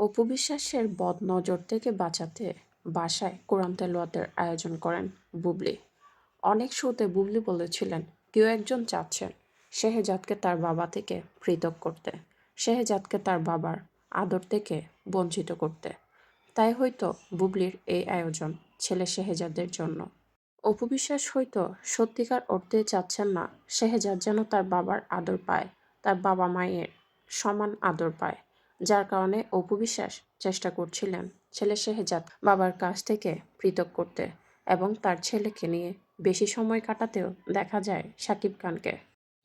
অপু বিশ্বাসের বদনজর থেকে বাঁচাতে বাসায় কোরআন তেলাওয়াতের আয়োজন করেন বুবলি। অনেক শোতে বুবলি বলেছিলেন কেউ একজন চাচ্ছেন শেহজাদকে তার বাবা থেকে পৃথক করতে, শেহজাদকে তার বাবার আদর থেকে বঞ্চিত করতে। তাই হয়তো বুবলির এই আয়োজন ছেলে শেহজাদের জন্য। অপু বিশ্বাস হয়তো সত্যিকার অর্থে চাচ্ছেন না শেহজাদ যেন তার বাবার আদর পায়, তার বাবা মায়ের সমান আদর পায়। যার কারণে অপু বিশ্বাস চেষ্টা করছিলেন ছেলে শেহজাদ বাবার কাছ থেকে পৃথক করতে এবং তার ছেলেকে নিয়ে বেশি সময় কাটাতেও দেখা যায় শাকিব খানকে।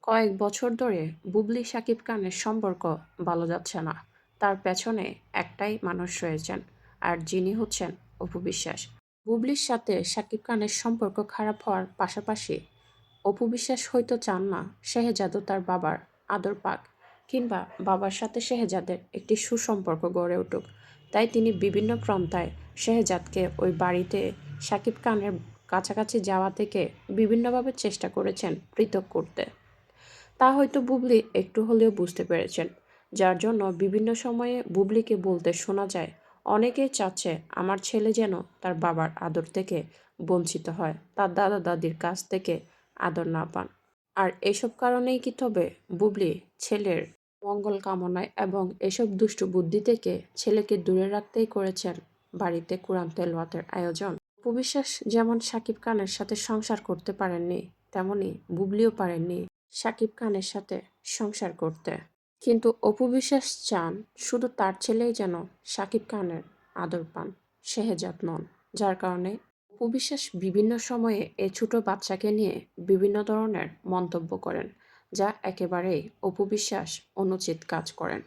কয়েক বছর ধরে বুবলি শাকিব খানের সম্পর্ক ভালো যাচ্ছে না। তার পেছনে একটাই মানুষ রয়েছেন, আর যিনি হচ্ছেন অপু বিশ্বাস। বুবলির সাথে শাকিব খানের সম্পর্ক খারাপ হওয়ার পাশাপাশি অপু বিশ্বাস হয়তো চান না শেহজাদও তার বাবার আদর পাক, কিংবা বাবার সাথে শেহজাদের একটি সুসম্পর্ক গড়ে উঠুক। তাই তিনি বিভিন্ন পন্থায় শেহজাদকে ওই বাড়িতে শাকিব খানের কাছাকাছি যাওয়া থেকে বিভিন্নভাবে চেষ্টা করেছেন পৃথক করতে। তা হয়তো বুবলি একটু হলেও বুঝতে পেরেছেন, যার জন্য বিভিন্ন সময়ে বুবলিকে বলতে শোনা যায় অনেকেই চাচ্ছে আমার ছেলে যেন তার বাবার আদর থেকে বঞ্চিত হয়, তার দাদা দাদির কাছ থেকে আদর না পান। আর এসব কারণেই কি তবে বুবলি ছেলের মঙ্গল কামনায় এবং এসব দুষ্টু বুদ্ধি থেকে ছেলেকে দূরে রাখতেই করেছেন বাড়িতে কোরআন তেলাওয়াতের আয়োজন। অপু বিশ্বাস যেমন শাকিব খানের সাথে সংসার করতে পারেননি, তেমনি বুবলিও পারেননি শাকিব খানের সাথে সংসার করতে। কিন্তু অপু বিশ্বাস চান শুধু তার ছেলেই যেন শাকিব খানের আদর পান, শেহজাদ নন। যার কারণে অপু বিশ্বাস বিভিন্ন সময়ে এই ছোট বাচ্চাকে নিয়ে বিভিন্ন ধরনের মন্তব্য করেন, যা একেবারেই অপু বিশ্বাস অনুচিত কাজ করেন।